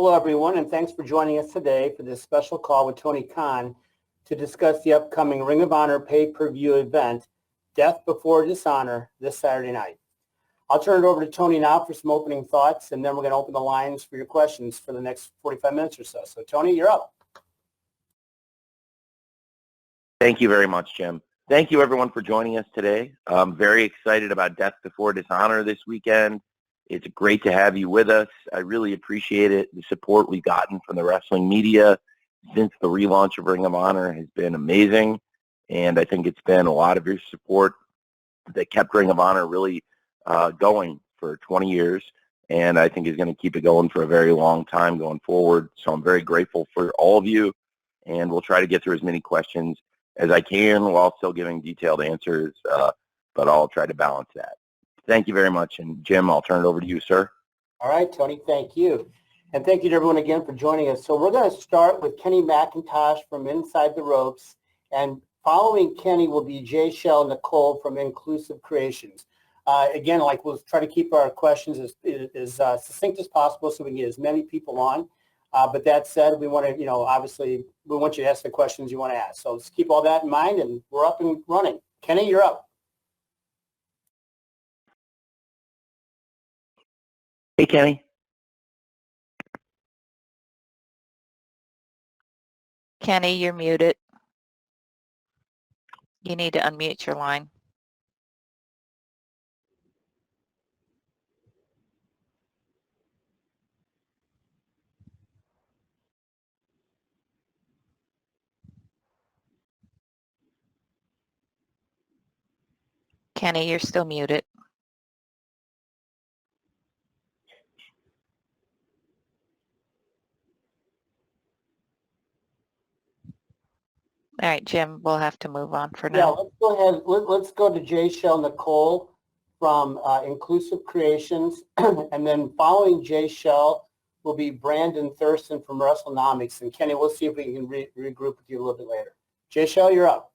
Hello, everyone, and thanks for joining us today for this special call with Tony Khan to discuss the upcoming Ring of Honor pay-per-view event, Death Before Dishonor, this Saturday night. I'll turn it over to Tony now for some opening thoughts, and then we're going to open the lines for your questions for the next 45 minutes or so. So, Tony, you're up. Thank you very much, Jim. Thank you, everyone, for joining us today. I'm very excited about Death Before Dishonor this weekend. It's great to have you with us. I really appreciate it. The support we've gotten from the wrestling media since the relaunch of Ring of Honor has been amazing, and I think it's been a lot of your support that kept Ring of Honor really going for 20 years, and I think is going to keep it going for a very long time going forward. So I'm very grateful for all of you, and we'll try to get through as many questions as I can while still giving detailed answers, but I'll try to balance that. Thank you very much, and Jim, I'll turn it over to you, sir. All right, Tony, thank you. And thank you to everyone again for joining us. So we're going to start with Kenny McIntosh from Inside the Ropes, and following Kenny will be Jay Shell Nicole from Inclusive Creations. Again, we'll try to keep our questions as succinct as possible so we can get as many people on. But that said, we want to, obviously, we want you to ask the questions you want to ask. So let's keep all that in mind, and we're up and running. Kenny, you're up. Hey, Kenny. Kenny, you're muted. You need to unmute your line. Kenny, you're still muted. All right, Jim, we'll have to move on for now. Yeah, let's go ahead. Let's go to Jay Shell Nicole from Inclusive Creations, and then following Jay Shell will be Brandon Thurston from WrestleNomics. And Kenny, we'll see if we can regroup with you a little bit later. Jay Shell, you're up.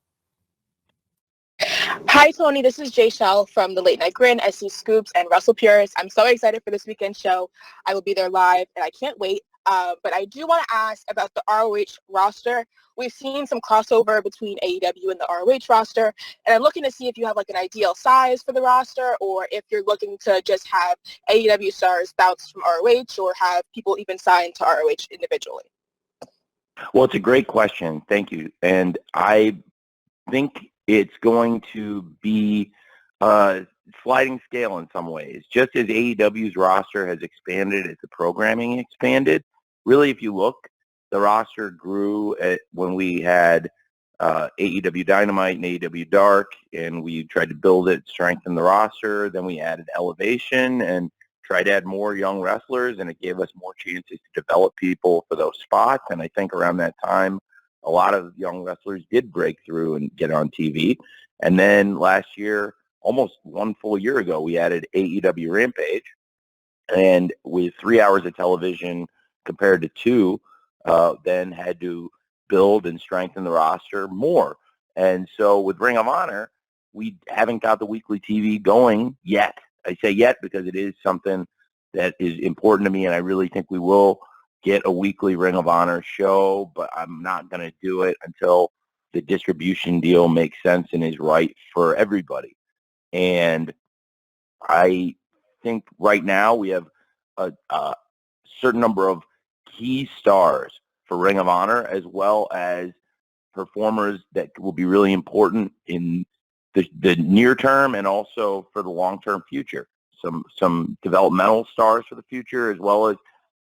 Hi, Tony. This is Jay Shell from the Late Night Grin, SC Scoops, and Russell Purist. I'm so excited for this weekend show. I will be there live, and I can't wait. But I do want to ask about the ROH roster. We've seen some crossover between AEW and the ROH roster, and I'm looking to see if you have an ideal size for the roster, or if you're looking to just have AEW stars bounce from ROH, or have people even sign to ROH individually. Well, it's a great question. Thank you. And I think it's going to be a sliding scale in some ways. Just as AEW's roster has expanded as the programming expanded, really, if you look, the roster grew when we had AEW Dynamite and AEW Dark, and we tried to build it, strengthen the roster. Then we added Elevation and tried to add more young wrestlers, and it gave us more chances to develop people for those spots. And I think around that time, a lot of young wrestlers did break through and get on TV. And then last year, almost one full year ago, we added AEW Rampage. And with 3 hours of television compared to 2, then had to build and strengthen the roster more. And so with Ring of Honor, we haven't got the weekly TV going yet. I say yet because it is something that is important to me, and I really think we will get a weekly Ring of Honor show, but I'm not going to do it until the distribution deal makes sense and is right for everybody. And I think right now we have a certain number of key stars for Ring of Honor, as well as performers that will be really important in the near term and also for the long-term future. Some developmental stars for the future, as well as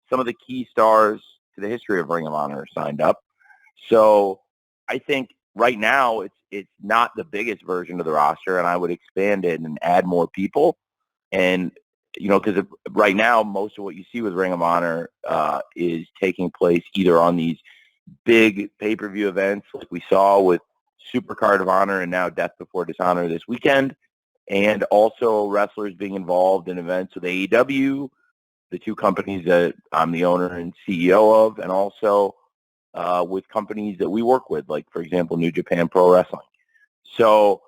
some of the key stars to the history of Ring of Honor are signed up. So I think right now it's not the biggest version of the roster, and I would expand it and add more people. And, because right now most of what you see with Ring of Honor is taking place either on these big pay-per-view events like we saw with Supercard of Honor and now Death Before Dishonor this weekend, and also wrestlers being involved in events with AEW, the two companies that I'm the owner and CEO of, and also with companies that we work with, like, for example, New Japan Pro Wrestling. So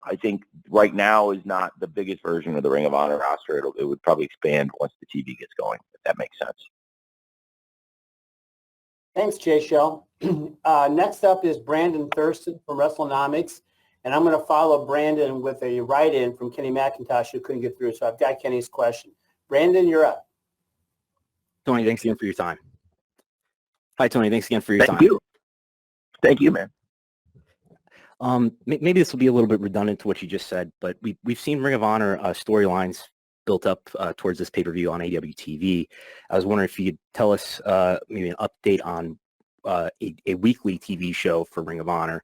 I think right now is not the biggest version of the Ring of Honor roster. It would probably expand once the TV gets going, if that makes sense. Thanks, Jay Shell. Next up is Brandon Thurston from WrestleNomics, and I'm going to follow Brandon with a write-in from Kenny McIntosh who couldn't get through. So I've got Kenny's question. Brandon, you're up. Tony, thanks again for your time. Hi, Tony. Thanks again for your time. Thank you. Thank you, man. Maybe this will be a little bit redundant to what you just said, but we've seen Ring of Honor storylines built up towards this pay-per-view on AEW TV. I was wondering if you could tell us maybe an update on a weekly TV show for Ring of Honor.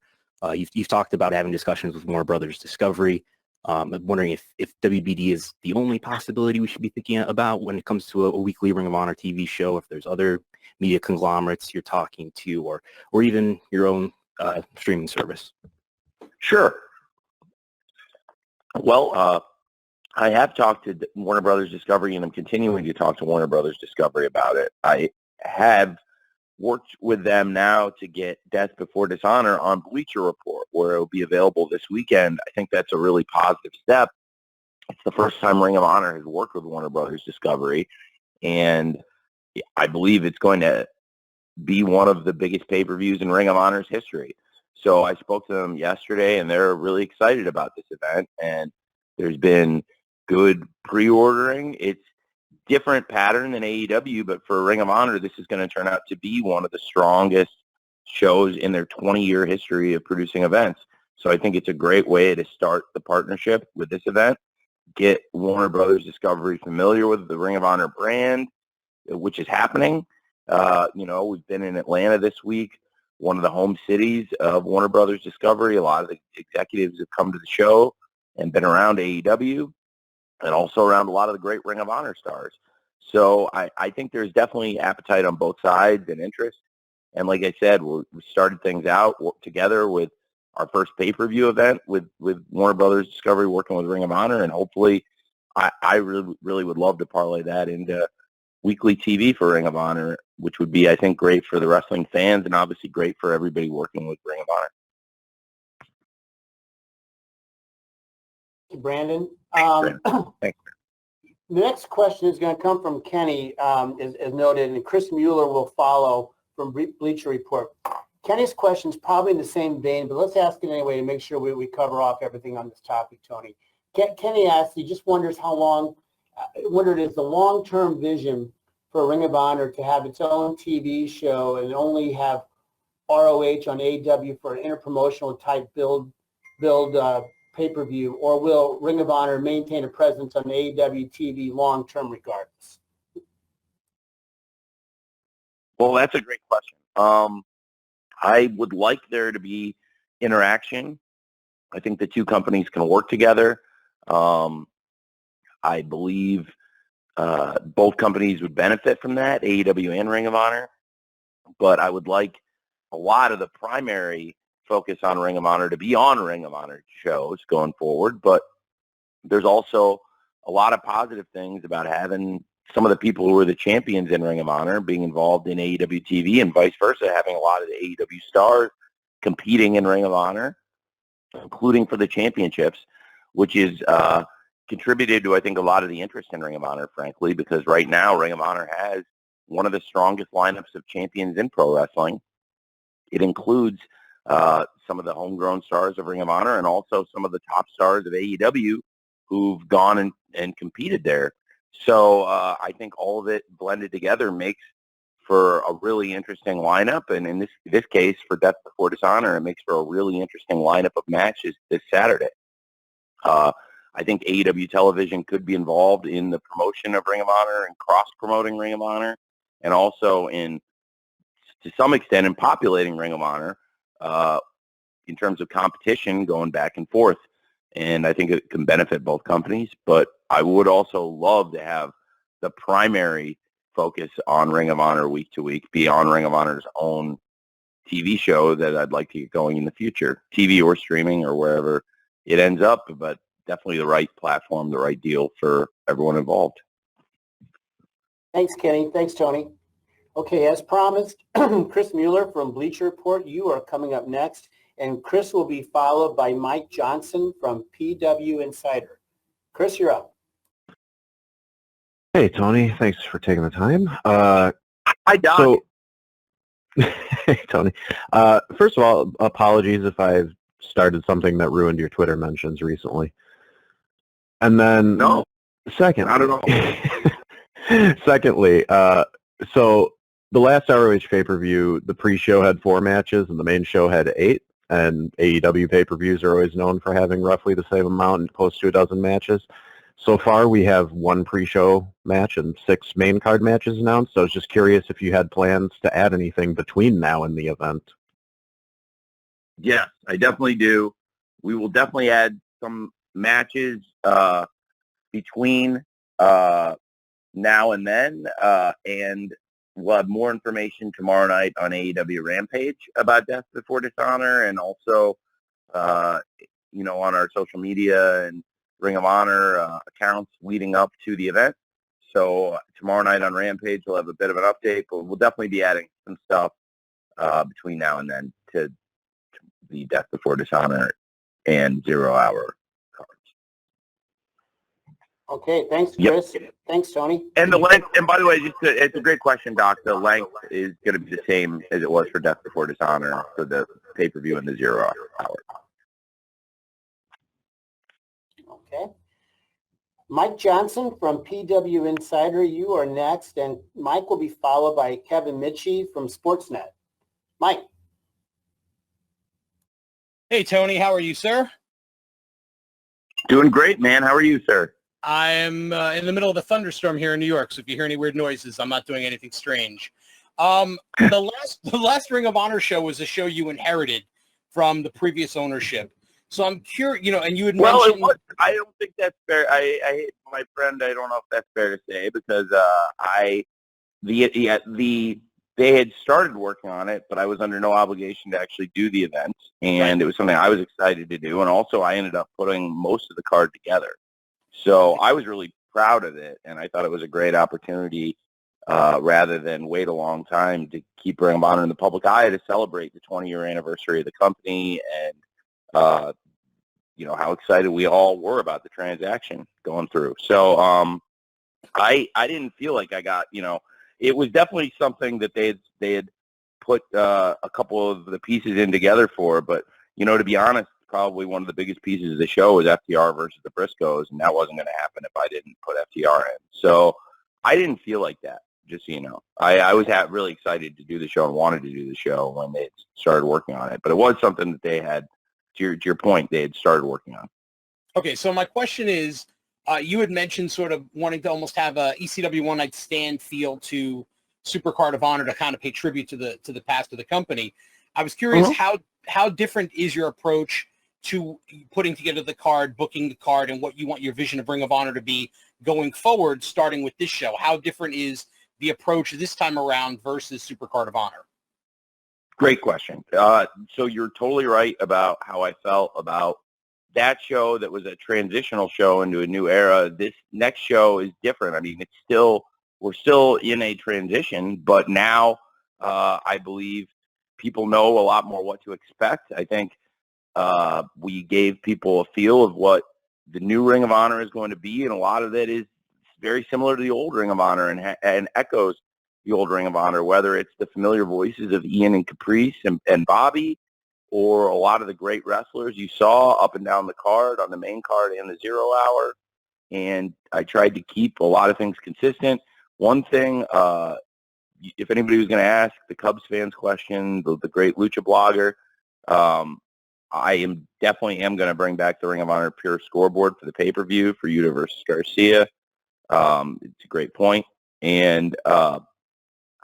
You've talked about having discussions with Warner Brothers Discovery. I'm wondering if WBD is the only possibility we should be thinking about when it comes to a weekly Ring of Honor TV show, if there's other media conglomerates you're talking to, or even your own streaming service. Sure. Well, I have talked to Warner Brothers Discovery, and I'm continuing to talk to Warner Brothers Discovery about it. I have worked with them now to get Death Before Dishonor on Bleacher Report, where it will be available this weekend. I think that's a really positive step. It's the first time Ring of Honor has worked with Warner Brothers Discovery, and I believe it's going to be one of the biggest pay-per-views in Ring of Honor's history. So I spoke to them yesterday, and they're really excited about this event, and there's been good pre-ordering. It's different pattern than AEW, but for Ring of Honor, this is going to turn out to be one of the strongest shows in their 20-year history of producing events. So I think it's a great way to start the partnership with this event, get Warner Brothers Discovery familiar with the Ring of Honor brand, which is happening. We've been in Atlanta this week, one of the home cities of Warner Brothers Discovery. A lot of the executives have come to the show and been around AEW, and also around a lot of the great Ring of Honor stars. So I think there's definitely appetite on both sides and interest. And like I said, we started things out together with our first pay-per-view event with Warner Brothers Discovery working with Ring of Honor, and hopefully I really would love to parlay that into weekly TV for Ring of Honor, which would be, I think, great for the wrestling fans and obviously great for everybody working with Ring of Honor. Brandon. Thanks. The next question is going to come from Kenny, as noted, and Chris Mueller will follow from Bleacher Report. Kenny's question is probably in the same vein, but let's ask it anyway to make sure we cover off everything on this topic, Tony. Kenny asks, he just wonders is the long-term vision for Ring of Honor to have its own TV show and only have ROH on AEW for an interpromotional type build pay-per-view, or will Ring of Honor maintain a presence on AEW TV long-term regardless? Well, that's a great question. I would like there to be interaction. I think the two companies can work together. I believe both companies would benefit from that, AEW and Ring of Honor. But I would like a lot of the primary focus on Ring of Honor to be on Ring of Honor shows going forward. But there's also a lot of positive things about having some of the people who are the champions in Ring of Honor being involved in AEW TV, and vice versa, having a lot of the AEW stars competing in Ring of Honor, including for the championships, which is contributed to, I think, a lot of the interest in Ring of Honor, frankly, because right now Ring of Honor has one of the strongest lineups of champions in pro wrestling. It includes some of the homegrown stars of Ring of Honor and also some of the top stars of AEW who've gone and competed there. So I think all of it blended together makes for a really interesting lineup. And in this case, for Death Before Dishonor, it makes for a really interesting lineup of matches this Saturday. I think AEW television could be involved in the promotion of Ring of Honor and cross-promoting Ring of Honor, and also to some extent, in populating Ring of Honor in terms of competition going back and forth. And I think it can benefit both companies. But I would also love to have the primary focus on Ring of Honor week to week be on Ring of Honor's own TV show that I'd like to get going in the future, TV or streaming or wherever it ends up, but definitely the right platform, the right deal for everyone involved. Thanks, Kenny. Thanks, Tony. Okay, as promised, Chris Mueller from Bleacher Report, you are coming up next, and Chris will be followed by Mike Johnson from PW Insider. Chris, you're up. Hey, Tony. Thanks for taking the time. Hi, Doc. So, hey, Tony. First of all, apologies if I've started something that ruined your Twitter mentions recently. And then, No, second, not at all. secondly, so the last ROH pay-per-view, the pre-show had 4 matches and the main show had 8. And AEW pay-per-views are always known for having roughly the same amount and close to a dozen matches. So far, we have 1 pre-show match and 6 main card matches announced. So I was just curious if you had plans to add anything between now and the event. Yes, I definitely do. We will definitely add some matches between now and then, and we'll have more information tomorrow night on AEW Rampage about Death Before Dishonor, and also, on our social media and Ring of Honor accounts leading up to the event. So tomorrow night on Rampage, we'll have a bit of an update, but we'll definitely be adding some stuff between now and then to the Death Before Dishonor and 0 Hour cards. Okay, thanks, Chris. Yep. Thanks, Tony. And the length, and by the way, it's a great question, Doc. The length is going to be the same as it was for Death Before Dishonor for the pay-per-view and the 0 Hour. Okay. Mike Johnson from PW Insider, you are next, and Mike will be followed by Kevin Mitchie from Sportsnet. Mike. Hey, Tony, how are you, sir? Doing great, man. How are you, sir? I'm in the middle of a thunderstorm here in New York, so if you hear any weird noises, I'm not doing anything strange. The last Ring of Honor show was a show you inherited from the previous ownership. So I'm curious, and you had mentioned... Well, I don't think that's fair. I my friend, I don't know if that's fair to say, because they had started working on it, but I was under no obligation to actually do the event, and It was something I was excited to do, and also I ended up putting most of the card together. So I was really proud of it, and I thought it was a great opportunity rather than wait a long time to keep Ring of Honor in the public eye to celebrate the 20-year anniversary of the company, and how excited we all were about the transaction going through. So I didn't feel like I got, it was definitely something that they had put a couple of the pieces in together for, but, to be honest, probably one of the biggest pieces of the show was FTR versus the Briscoes, and that wasn't going to happen if I didn't put FTR in. So I didn't feel like that, just so you know. I was really excited to do the show and wanted to do the show when they started working on it, but it was something that they had, to your point, they had started working on. Okay, so my question is, you had mentioned sort of wanting to almost have a ECW One Night Stand feel to Supercard of Honor to kind of pay tribute to the past of the company. I was curious, how different is your approach to putting together the card, booking the card, and what you want your vision of Ring of Honor to be going forward, starting with this show? How different is the approach this time around versus Supercard of Honor? Great question. So you're totally right about how I felt about that show that was a transitional show into a new era. This next show is different. I mean, we're still in a transition, but now I believe people know a lot more what to expect. I think we gave people a feel of what the new Ring of Honor is going to be, and a lot of it is very similar to the old Ring of Honor and echoes the old Ring of Honor, whether it's the familiar voices of Ian and Caprice and Bobby, or a lot of the great wrestlers you saw up and down the card, on the main card and the 0 Hour. And I tried to keep a lot of things consistent. One thing, if anybody was going to ask the Cubs fans question, the great Lucha blogger, I definitely am going to bring back the Ring of Honor Pure Scoreboard for the pay-per-view for Yuta versus Garcia. It's a great point. And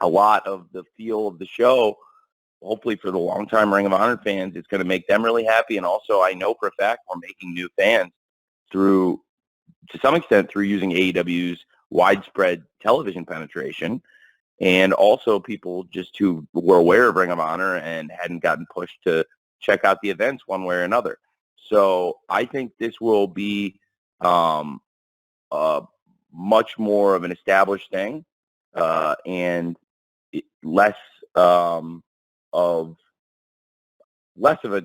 a lot of the feel of the show, hopefully for the longtime Ring of Honor fans, it's going to make them really happy. And also, I know for a fact we're making new fans to some extent, through using AEW's widespread television penetration, and also people just who were aware of Ring of Honor and hadn't gotten pushed to check out the events one way or another. So I think this will be much more of an established thing, and less of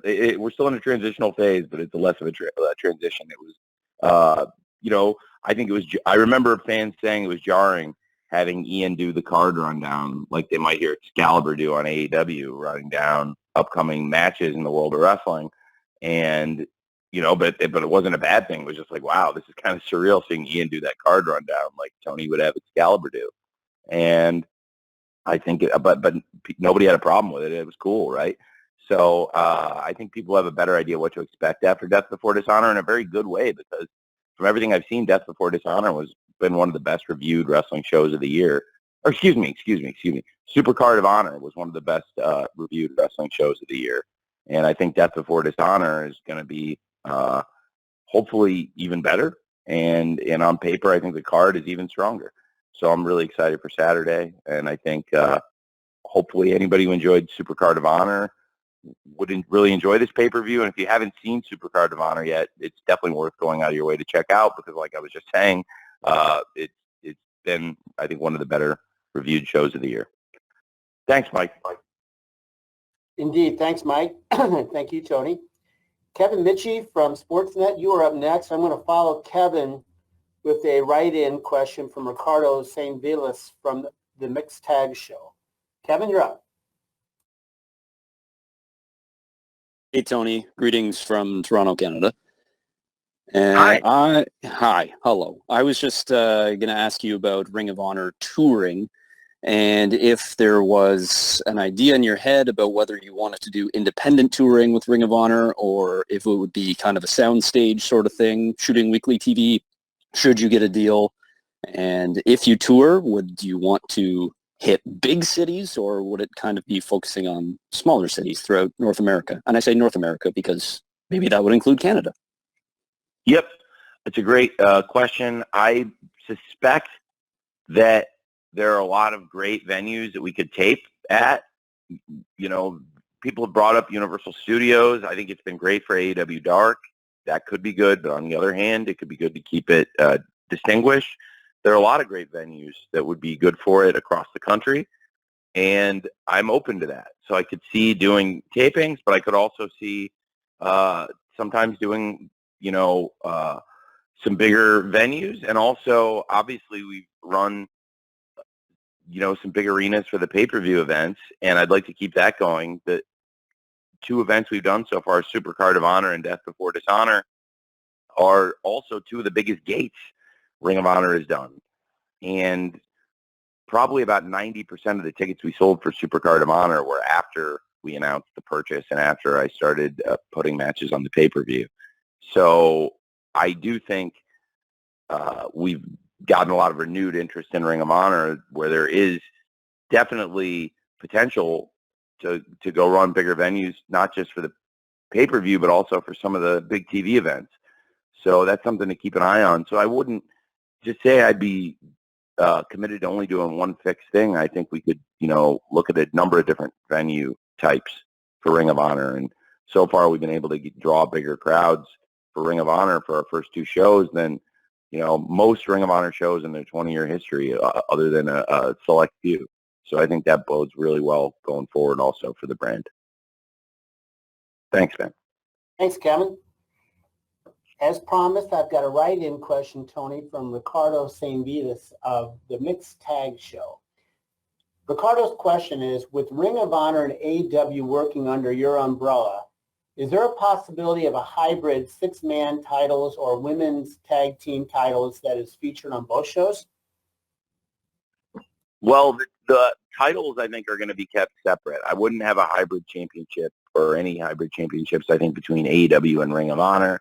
it. We're still in a transitional phase, but it's less of a transition. It was, I think it was. I remember fans saying it was jarring having Ian do the card rundown, like they might hear Excalibur do on AEW, running down upcoming matches in the world of wrestling, and but it wasn't a bad thing. It was just like, wow, this is kind of surreal seeing Ian do that card rundown like Tony would have Excalibur do, and I think, but nobody had a problem with it. It was cool, right? So I think people have a better idea what to expect after Death Before Dishonor in a very good way, because from everything I've seen, Death Before Dishonor was been one of the best reviewed wrestling shows of the year. Or excuse me. Super Card of Honor was one of the best reviewed wrestling shows of the year, and I think Death Before Dishonor is going to be hopefully even better. And on paper, I think the card is even stronger. So I'm really excited for Saturday, and I think hopefully anybody who enjoyed Super Card of Honor would really enjoy this pay-per-view. And if you haven't seen Super Card of Honor yet, it's definitely worth going out of your way to check out, because like I was just saying, it's been, I think, one of the better reviewed shows of the year. Thanks, Mike. Indeed. Thanks, Mike. Thank you, Tony. Kevin Mitchie from Sportsnet, you are up next. I'm going to follow Kevin with a write-in question from Ricardo St. Vilas from the Mixed Tag Show. Kevin, you're up. Hey, Tony. Greetings from Toronto, Canada. And Hi. Hi. Hello. I was just going to ask you about Ring of Honor touring, and if there was an idea in your head about whether you wanted to do independent touring with Ring of Honor, or if it would be kind of a soundstage sort of thing, shooting weekly TV, should you get a deal. And if you tour, would you want to hit big cities, or would it kind of be focusing on smaller cities throughout North America? And I say North America because maybe that would include Canada. Yep. It's a great question. I suspect that there are a lot of great venues that we could tape at. People have brought up Universal Studios. I think it's been great for AEW Dark. That could be good, but on the other hand, it could be good to keep it distinguished. There are a lot of great venues that would be good for it across the country, and I'm open to that. So I could see doing tapings, but I could also see sometimes doing, some bigger venues. And also, obviously, we've run, some big arenas for the pay-per-view events, and I'd like to keep that going. The two events we've done so far, Super Card of Honor and Death Before Dishonor, are also two of the biggest gates Ring of Honor has done. And probably about 90% of the tickets we sold for Super Card of Honor were after we announced the purchase and after I started putting matches on the pay-per-view. So I do think we've gotten a lot of renewed interest in Ring of Honor, where there is definitely potential to go run bigger venues, not just for the pay-per-view, but also for some of the big TV events. So that's something to keep an eye on. So I wouldn't just say I'd be committed to only doing one fixed thing. I think we could, look at a number of different venue types for Ring of Honor. And so far we've been able to draw bigger crowds for Ring of Honor for our first two shows than, most Ring of Honor shows in their 20-year history, other than a select few. So I think that bodes really well going forward also for the brand. Thanks, man. Thanks, Kevin. As promised, I've got a write-in question, Tony, from Ricardo St. Vitas of the Mixed Tag Show. Ricardo's question is, with Ring of Honor and AEW working under your umbrella, is there a possibility of a hybrid six-man titles or women's tag team titles that is featured on both shows? Well, the titles, I think, are going to be kept separate. I wouldn't have a hybrid championship or any hybrid championships, I think, between AEW and Ring of Honor.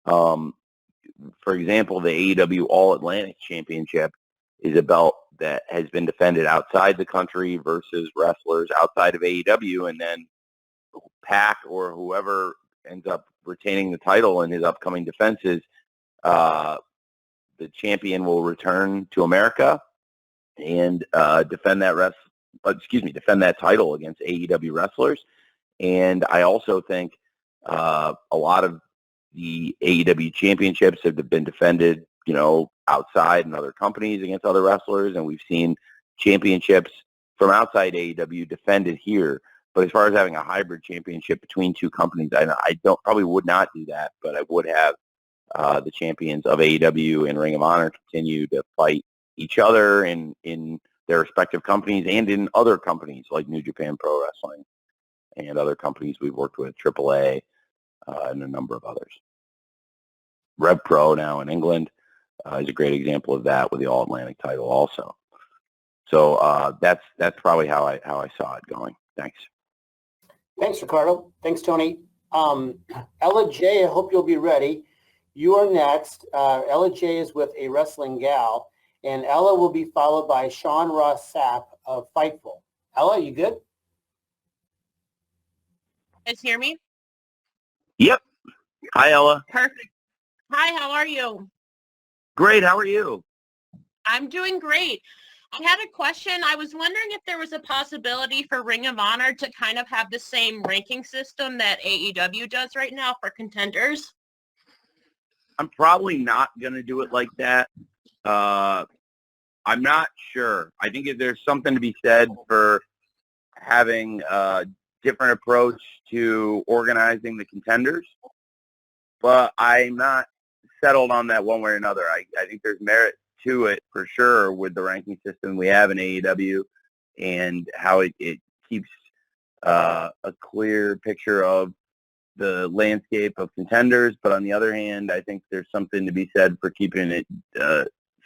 For example, the AEW All-Atlantic Championship is a belt that has been defended outside the country versus wrestlers outside of AEW, and then Pac or whoever ends up retaining the title in his upcoming defenses, the champion will return to America and defend that title against AEW wrestlers. And I also think a lot of the AEW championships have been defended, outside in other companies against other wrestlers, and we've seen championships from outside AEW defended here. But as far as having a hybrid championship between two companies, I probably would not do that, but I would have the champions of AEW and Ring of Honor continue to fight each other in their respective companies and in other companies like New Japan Pro Wrestling and other companies we've worked with, AAA, and a number of others. Rev Pro now in England is a great example of that with the All Atlantic title also. So that's probably how I saw it going. Thanks. Thanks, Ricardo. Thanks, Tony. Ella J, I hope you'll be ready. You are next. Ella J is with A Wrestling Gal, and Ella will be followed by Sean Ross Sapp of Fightful. Ella, you good? Guys hear me? Yep. Hi, Ella. Perfect. Hi, how are you? Great. How are you? I'm doing great. I had a question. I was wondering if there was a possibility for Ring of Honor to kind of have the same ranking system that AEW does right now for contenders. I'm probably not going to do it like that. I'm not sure. I think if there's something to be said for having a different approach to organizing the contenders, but I'm not settled on that one way or another. I think there's merit to it for sure with the ranking system we have in AEW and how it keeps a clear picture of the landscape of contenders. But on the other hand, I think there's something to be said for keeping it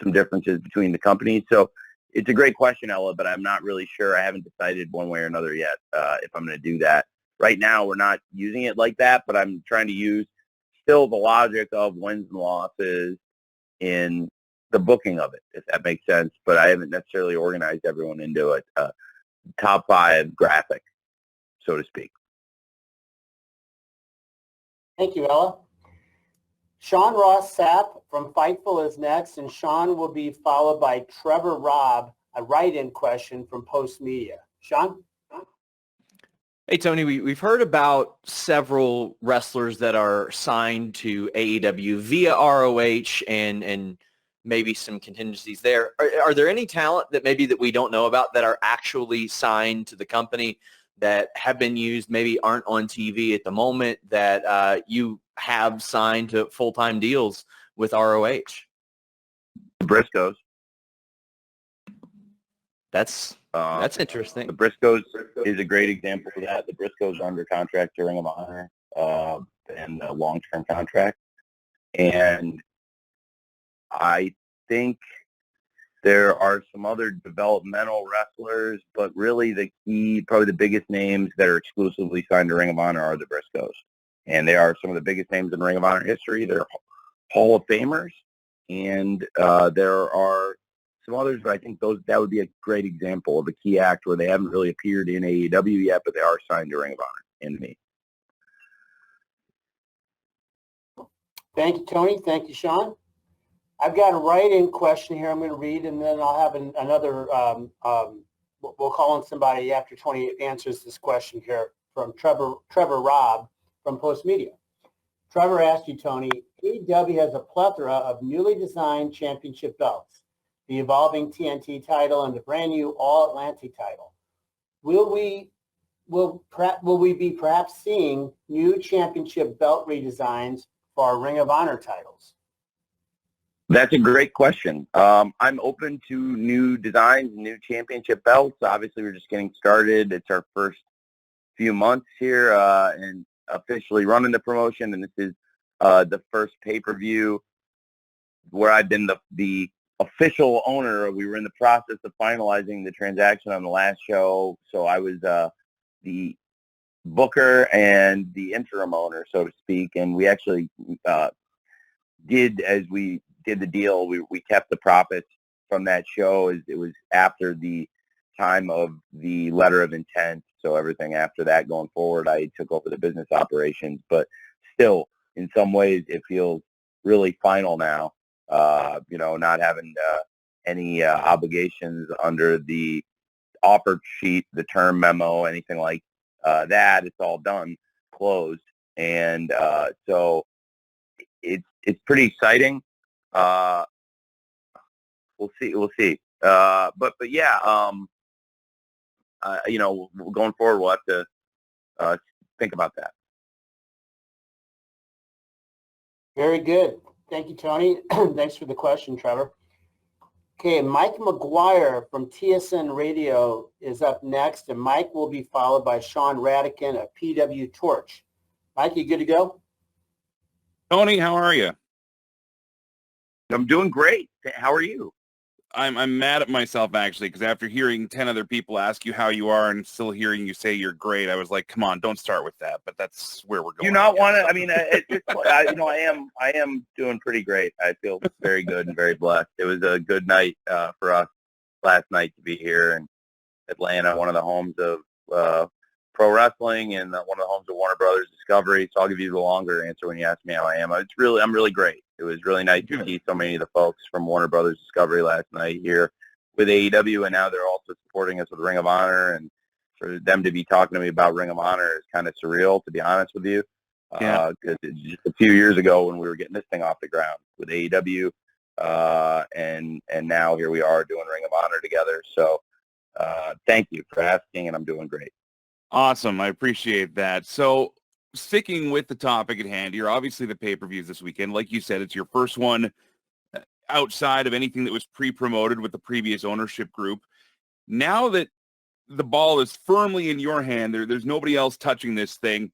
some differences between the companies. So it's a great question, Ella, but I'm not really sure. I haven't decided one way or another yet if I'm going to do that. Right now, we're not using it like that, but I'm trying to use still the logic of wins and losses in the booking of it, if that makes sense. But I haven't necessarily organized everyone into a top 5 graphic, so to speak. Thank you, Ella. Sean Ross Sapp from Fightful is next, and Sean will be followed by Trevor Robb, a write-in question from Post Media. Sean? Hey, Tony, we've heard about several wrestlers that are signed to AEW via ROH and maybe some contingencies there. Are there any talent that we don't know about that are actually signed to the company that have been used, maybe aren't on TV at the moment, that you have signed to full-time deals with ROH? The Briscoes. That's interesting. The Briscoes is a great example of that. The Briscoes are under contract to Ring of Honor and a long-term contract. And I think there are some other developmental wrestlers, but really the key, probably the biggest names that are exclusively signed to Ring of Honor are the Briscoes. And they are some of the biggest names in Ring of Honor history. They're Hall of Famers. And there are some others, but I think that would be a great example of a key act where they haven't really appeared in AEW yet, but they are signed to Ring of Honor and me. Thank you, Tony. Thank you, Sean. I've got a write-in question here I'm going to read, and then I'll have another, we'll call on somebody after Tony answers this question here from Trevor Robb from Post Media. Trevor asked you, Tony, AEW has a plethora of newly designed championship belts, the evolving TNT title and the brand new All Atlantic title. Will we be perhaps seeing new championship belt redesigns for our Ring of Honor titles? That's a great question. I'm open to new designs, new championship belts. Obviously, we're just getting started. It's our first few months here and officially running the promotion, and this is the first pay-per-view where I've been the official owner. We were in the process of finalizing the transaction on the last show, so I was the booker and the interim owner, so to speak, and we actually did, as we did the deal, we kept the profits from that show. It was after the time of the letter of intent, so everything after that going forward, I took over the business operations, but still, in some ways, it feels really final now, not having any obligations under the offer sheet, the term memo, anything like that. It's all done, closed, and so it's pretty exciting. We'll see. But yeah, going forward, we'll have to think about that. Very good. Thank you, Tony. Thanks for the question, Trevor. Okay, Mike Mcguire from TSN Radio is up next, and Mike will be followed by Sean Radican of PW Torch. Mike, you good to go? Tony, how are you? I'm doing great. How are you? I'm mad at myself, actually, because after hearing 10 other people ask you how you are and still hearing you say you're great, I was like, come on, don't start with that. But that's where we're going. Do you not want to? I mean, I am doing pretty great. I feel very good and very blessed. It was a good night for us last night to be here in Atlanta, one of the homes of pro wrestling and one of the homes of Warner Brothers Discovery. So I'll give you the longer answer when you ask me how I am. I'm really great. It was really nice to see so many of the folks from Warner Brothers Discovery last night here with AEW, and now they're also supporting us with Ring of Honor. And for them to be talking to me about Ring of Honor is kind of surreal, to be honest with you. Because just a few years ago when we were getting this thing off the ground with AEW, and now here we are doing Ring of Honor together. So thank you for asking, and I'm doing great. Awesome. I appreciate that. So sticking with the topic at hand, you're obviously the pay-per-views this weekend. Like you said, it's your first one outside of anything that was pre-promoted with the previous ownership group. Now that the ball is firmly in your hand, there's nobody else touching this thing.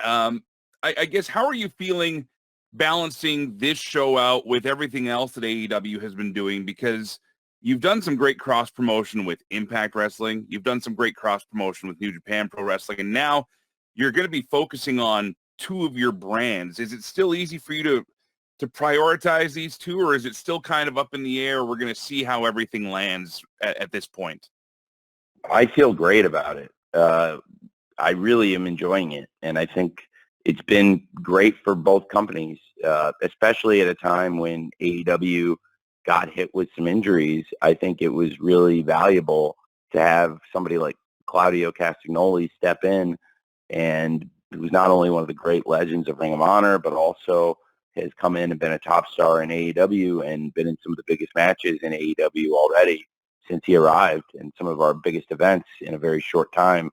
I guess, how are you feeling balancing this show out with everything else that AEW has been doing? Because you've done some great cross-promotion with Impact Wrestling. You've done some great cross-promotion with New Japan Pro Wrestling. And now you're going to be focusing on two of your brands. Is it still easy for you to prioritize these two, or is it still kind of up in the air? We're going to see how everything lands at this point. I feel great about it. I really am enjoying it. And I think it's been great for both companies, especially at a time when AEW got hit with some injuries. I think it was really valuable to have somebody like Claudio Castagnoli step in, and who's not only one of the great legends of Ring of Honor, but also has come in and been a top star in AEW and been in some of the biggest matches in AEW already since he arrived, and some of our biggest events in a very short time.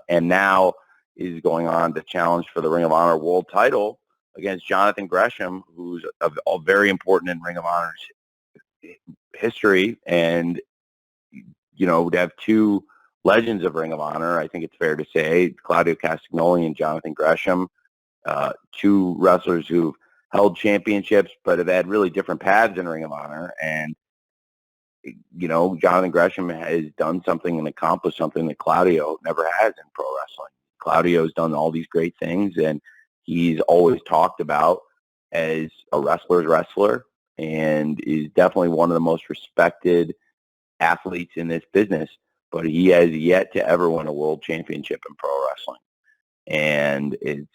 And now is going on to challenge for the Ring of Honor World title against Jonathan Gresham, who's very important in Ring of Honor's history. And, you know, to have two legends of Ring of Honor, I think it's fair to say, Claudio Castagnoli and Jonathan Gresham, two wrestlers who've held championships but have had really different paths in Ring of Honor. And, you know, Jonathan Gresham has done something and accomplished something that Claudio never has in pro wrestling. Claudio's done all these great things, and he's always talked about as a wrestler's wrestler, and is definitely one of the most respected athletes in this business, but he has yet to ever win a world championship in pro wrestling. And it's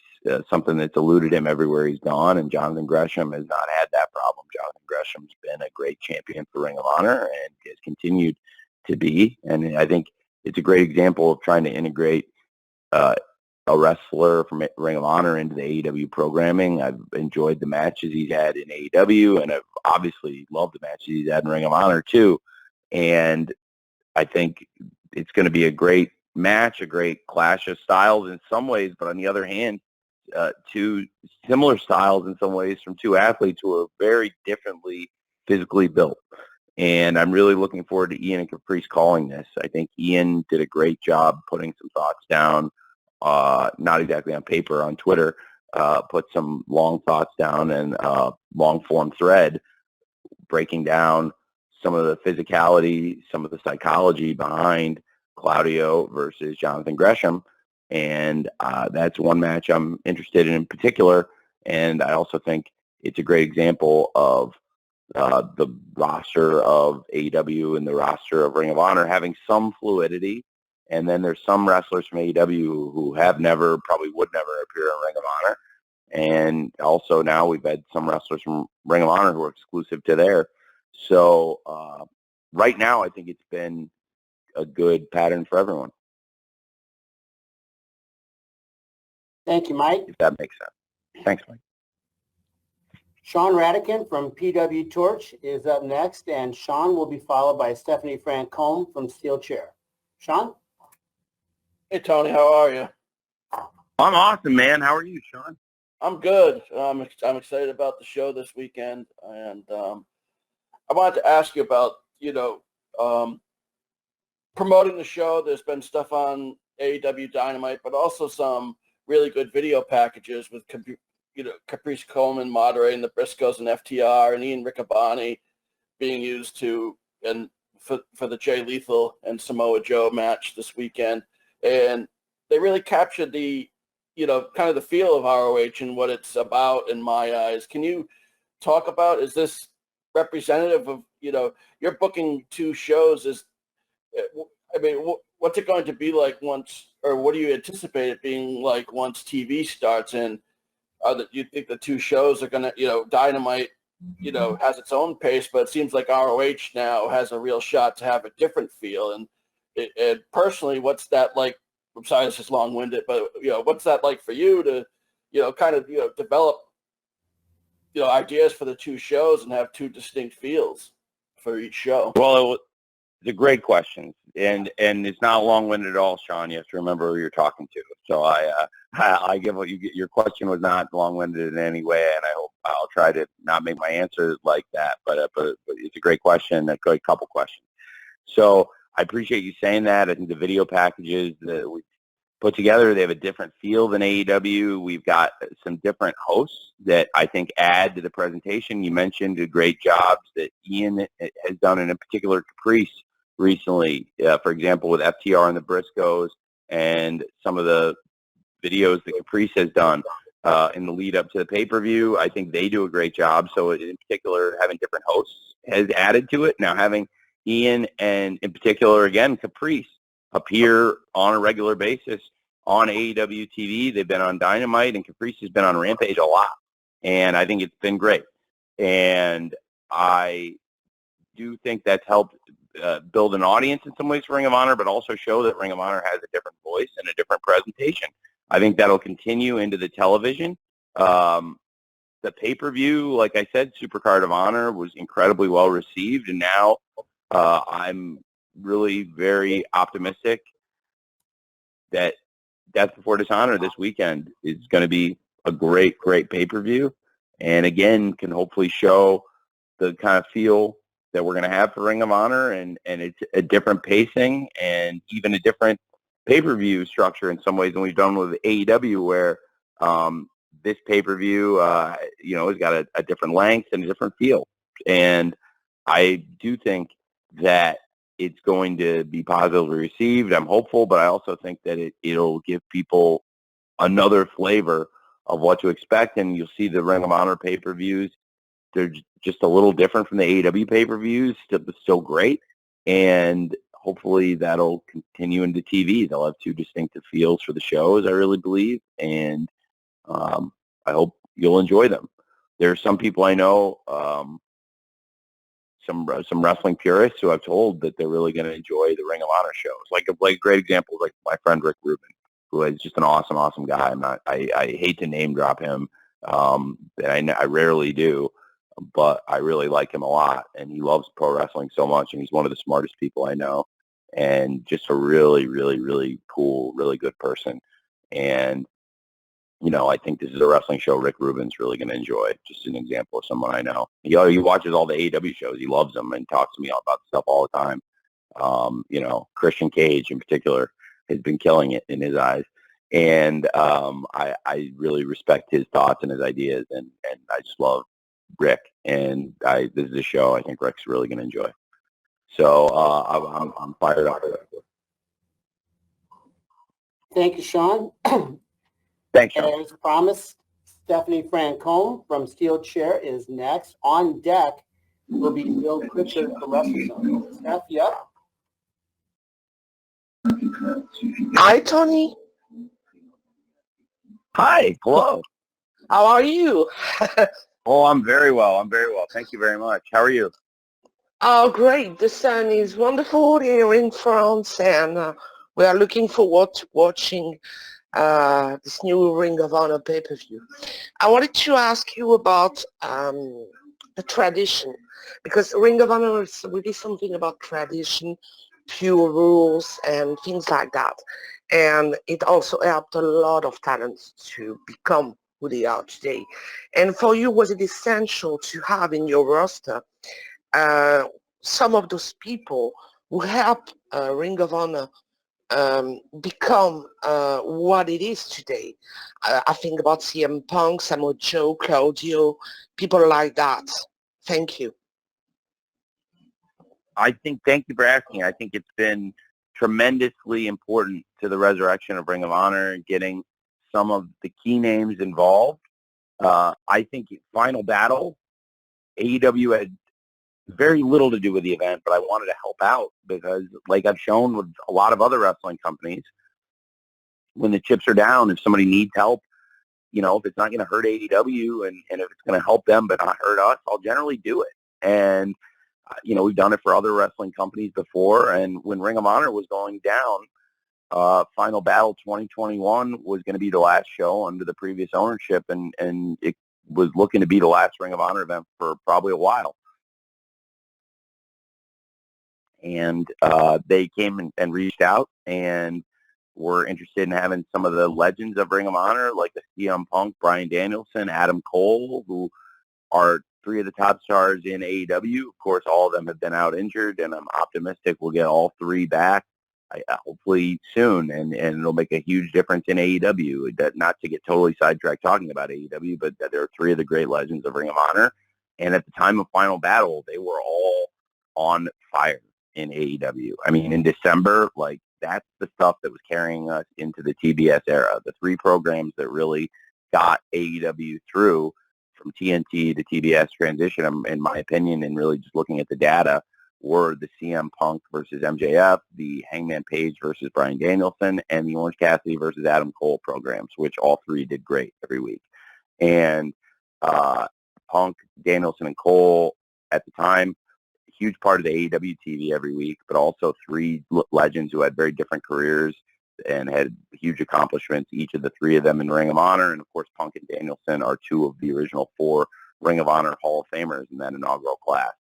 something that's eluded him everywhere he's gone, and Jonathan Gresham has not had that problem. Jonathan Gresham's been a great champion for Ring of Honor and has continued to be, and I think it's a great example of trying to integrate a wrestler from Ring of Honor into the AEW programming. I've enjoyed the matches he's had in AEW, and I've obviously loved the matches he's had in Ring of Honor too. And I think it's going to be a great match, a great clash of styles in some ways, but on the other hand, two similar styles in some ways from two athletes who are very differently physically built. And I'm really looking forward to Ian and Caprice calling this. I think Ian did a great job putting some thoughts down, not exactly on paper, on Twitter, put some long thoughts down and long-form thread breaking down some of the physicality, some of the psychology behind Claudio versus Jonathan Gresham. And that's one match I'm interested in particular. And I also think it's a great example of the roster of AEW and the roster of Ring of Honor having some fluidity. And then there's some wrestlers from AEW who have never, probably would never appear in Ring of Honor. And also now we've had some wrestlers from Ring of Honor who are exclusive to there. So right now I think it's been a good pattern for everyone. Thank you, Mike. If that makes sense. Thanks, Mike. Sean Radican from PW Torch is up next, and Sean will be followed by Stephanie Francombe from Steel Chair. Sean? Hey, Tony, how are you? I'm awesome, man. How are you, Sean? I'm good. I'm excited about the show this weekend, and I wanted to ask you about, promoting the show. There's been stuff on AEW Dynamite, but also some really good video packages with, Caprice Coleman moderating the Briscoes and FTR, and Ian Riccaboni being used for the Jay Lethal and Samoa Joe match this weekend. And they really captured the, kind of the feel of ROH and what it's about in my eyes. Can you talk about, is this representative of, you're booking 2 shows? What's it going to be like once, or what do you anticipate it being like once TV starts? And you think the 2 shows are going to, Dynamite, has its own pace, but it seems like ROH now has a real shot to have a different feel. And personally, what's that like? I'm sorry, this is long-winded, but what's that like for you to, develop, ideas for the 2 shows and have 2 distinct feels for each show? Well, it's a great question, and it's not long-winded at all, Sean. You have to remember who you're talking to. So I give what you get. Your question was not long-winded in any way, and I hope I'll try to not make my answer like that. But it's a great question, a great couple questions. So I appreciate you saying that. I think the video packages that we put together, they have a different feel than AEW. We've got some different hosts that I think add to the presentation. You mentioned the great jobs that Ian has done, and in particular Caprice recently, for example, with FTR and the Briscoes, and some of the videos that Caprice has done in the lead up to the pay-per-view. I think they do a great job. So in particular, having different hosts has added to it. Now having Ian and in particular, again, Caprice appear on a regular basis on AEW TV. They've been on Dynamite, and Caprice has been on Rampage a lot. And I think it's been great. And I do think that's helped build an audience in some ways for Ring of Honor, but also show that Ring of Honor has a different voice and a different presentation. I think that'll continue into the television. The pay-per-view, like I said, Supercard of Honor was incredibly well received, and now I'm really very optimistic that Death Before Dishonor this weekend is going to be a great, great pay-per-view, and again, can hopefully show the kind of feel that we're going to have for Ring of Honor, and it's a different pacing and even a different pay-per-view structure in some ways than we've done with AEW, where this pay-per-view, has got a different length and a different feel. And I do think that it's going to be positively received. I'm hopeful, but I also think that it'll give people another flavor of what to expect. And you'll see the Ring of Honor pay-per-views. They're just a little different from the AEW pay-per-views, still great. And hopefully that'll continue into TV. They'll have 2 distinctive feels for the shows, I really believe. And I hope you'll enjoy them. There are some people I know, some wrestling purists who I've told that they're really going to enjoy the Ring of Honor shows. Like a great example, like my friend Rick Rubin, who is just an awesome guy. I hate to name drop him, and I rarely do, but I really like him a lot, and he loves pro wrestling so much, and he's one of the smartest people I know, and just a really, really, really cool, really good person. And I think this is a wrestling show Rick Rubin's really going to enjoy. Just an example of someone I know. He watches all the AEW shows. He loves them and talks to me all about stuff all the time. Christian Cage in particular has been killing it in his eyes. And I really respect his thoughts and his ideas, and I just love Rick. And this is a show I think Rick's really going to enjoy. So I'm fired up. Thank you, Sean. Thanks, Sean. As promised, Stephanie Francone from Steel Chair is next. On deck will be Bill Pritchard for WrestleZone. Steph, yeah? Hi, Tony. Hi, hello. How are you? Oh, I'm very well. Thank you very much. How are you? Oh, great. The sun is wonderful here in France, and we are looking forward to watching this new Ring of Honor pay-per-view. I wanted to ask you about the tradition, because Ring of Honor is really something about tradition, pure rules, and things like that. And it also helped a lot of talents to become who they are today. And for you, was it essential to have in your roster some of those people who help Ring of Honor become what it is today? I think about CM Punk, Samoa Joe, Claudio, people like that. Thank you. Thank you for asking. I think it's been tremendously important to the resurrection of Ring of Honor and getting some of the key names involved. I think Final Battle, AEW had very little to do with the event, but I wanted to help out because, like I've shown with a lot of other wrestling companies, when the chips are down, if somebody needs help, if it's not going to hurt AEW and if it's going to help them but not hurt us, I'll generally do it. And we've done it for other wrestling companies before. And when Ring of Honor was going down, Final Battle 2021 was going to be the last show under the previous ownership, and it was looking to be the last Ring of Honor event for probably a while. And they came and reached out and were interested in having some of the legends of Ring of Honor, like the CM Punk, Bryan Danielson, Adam Cole, who are three of the top stars in AEW. Of course, all of them have been out injured, and I'm optimistic we'll get all three back, hopefully soon, and it'll make a huge difference in AEW. Not to get totally sidetracked talking about AEW, but there are three of the great legends of Ring of Honor, and at the time of Final Battle, they were all on fire in AEW. I mean, in December, that's the stuff that was carrying us into the TBS era. The three programs that really got AEW through from TNT to TBS transition, in my opinion, and really just looking at the data, were the CM Punk versus MJF, the Hangman Page versus Bryan Danielson, and the Orange Cassidy versus Adam Cole programs, which all three did great every week. And Punk, Danielson, and Cole at the time, huge part of the AEW TV every week, but also three legends who had very different careers and had huge accomplishments, each of the three of them in Ring of Honor. And of course, Punk and Danielson are two of the original four Ring of Honor Hall of Famers in that inaugural class.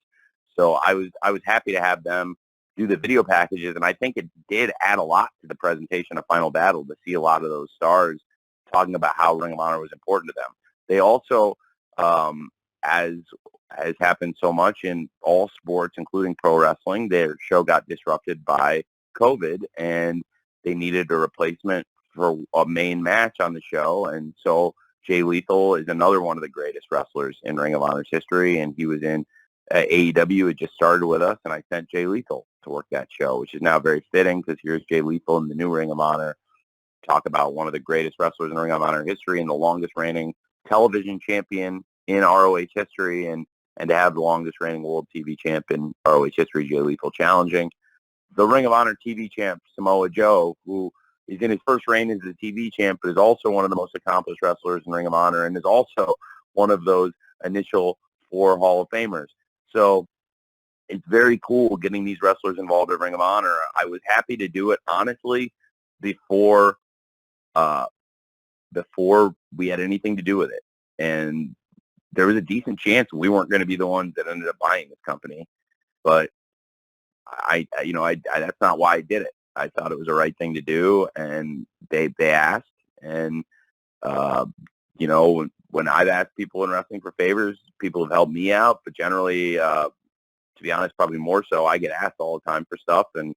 So I was happy to have them do the video packages, and I think it did add a lot to the presentation of Final Battle to see a lot of those stars talking about how Ring of Honor was important to them. They also, as has happened so much in all sports, including pro wrestling, their show got disrupted by COVID, and they needed a replacement for a main match on the show. And so Jay Lethal is another one of the greatest wrestlers in Ring of Honor's history, and he was in AEW. It just started with us, and I sent Jay Lethal to work that show, which is now very fitting because here's Jay Lethal in the new Ring of Honor. Talk about one of the greatest wrestlers in Ring of Honor history and the longest reigning television champion in ROH history, and to have the longest reigning world TV champ in ROH history, Jay Lethal, challenging the Ring of Honor TV champ, Samoa Joe, who is in his first reign as the TV champ, but is also one of the most accomplished wrestlers in Ring of Honor and is also one of those initial 4 Hall of Famers. So it's very cool getting these wrestlers involved in Ring of Honor. I was happy to do it, honestly, before we had anything to do with it. And there was a decent chance we weren't going to be the ones that ended up buying this company. But I that's not why I did it. I thought it was the right thing to do, and they asked. And, when I've asked people in wrestling for favors, people have helped me out. But generally, to be honest, probably more so, I get asked all the time for stuff, and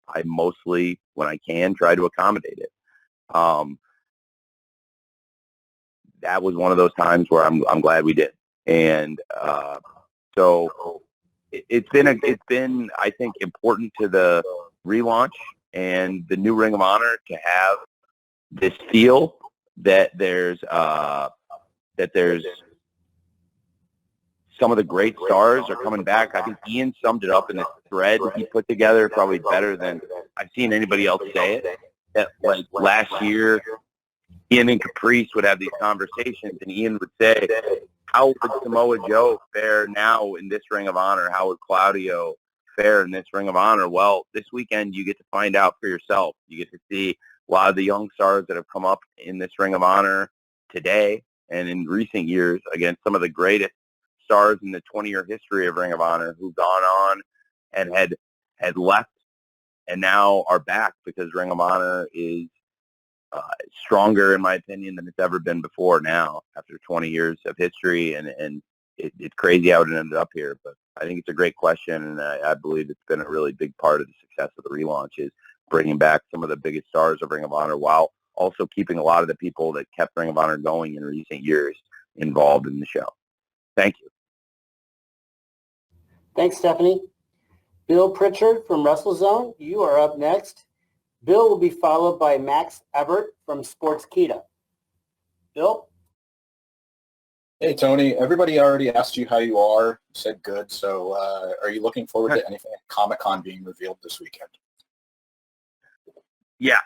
I mostly, when I can, try to accommodate it. That was one of those times where I'm glad we did. And so it's been I think important to the relaunch and the new Ring of Honor to have this feel that there's some of the great stars are coming back. I think Ian summed it up in the thread he put together probably better than I've seen anybody else say it. That, like, last year, Ian and Caprice would have these conversations, and Ian would say, how would Samoa Joe fare now in this Ring of Honor? How would Claudio fare in this Ring of Honor? Well, this weekend you get to find out for yourself. You get to see a lot of the young stars that have come up in this Ring of Honor today and in recent years against some of the greatest stars in the 20-year history of Ring of Honor who've gone on and had left and now are back because Ring of Honor is stronger, in my opinion, than it's ever been before now after 20 years of history, and it's crazy how it ended up here. But I think it's a great question, and I believe it's been a really big part of the success of the relaunch is bringing back some of the biggest stars of Ring of Honor while also keeping a lot of the people that kept Ring of Honor going in recent years involved in the show. Thank you. Thanks, Stephanie. Bill Pritchard from WrestleZone, you are up next. Bill will be followed by Max Everett from Sportskeeda. Bill? Hey, Tony. Everybody already asked you how you are. You said good. So are you looking forward to anything at Comic-Con being revealed this weekend? Yeah.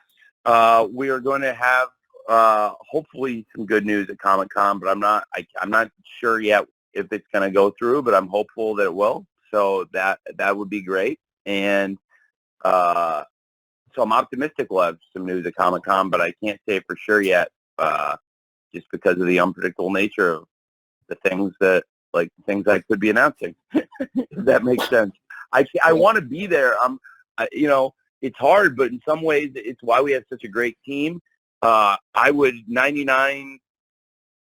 We are going to have hopefully some good news at Comic-Con, but I'm not sure yet if it's going to go through, but I'm hopeful that it will. So that would be great. And so I'm optimistic we'll have some news at Comic-Con, but I can't say for sure yet just because of the unpredictable nature of the things I could be announcing, if that makes sense. I want to be there. It's hard, but in some ways it's why we have such a great team. I would 99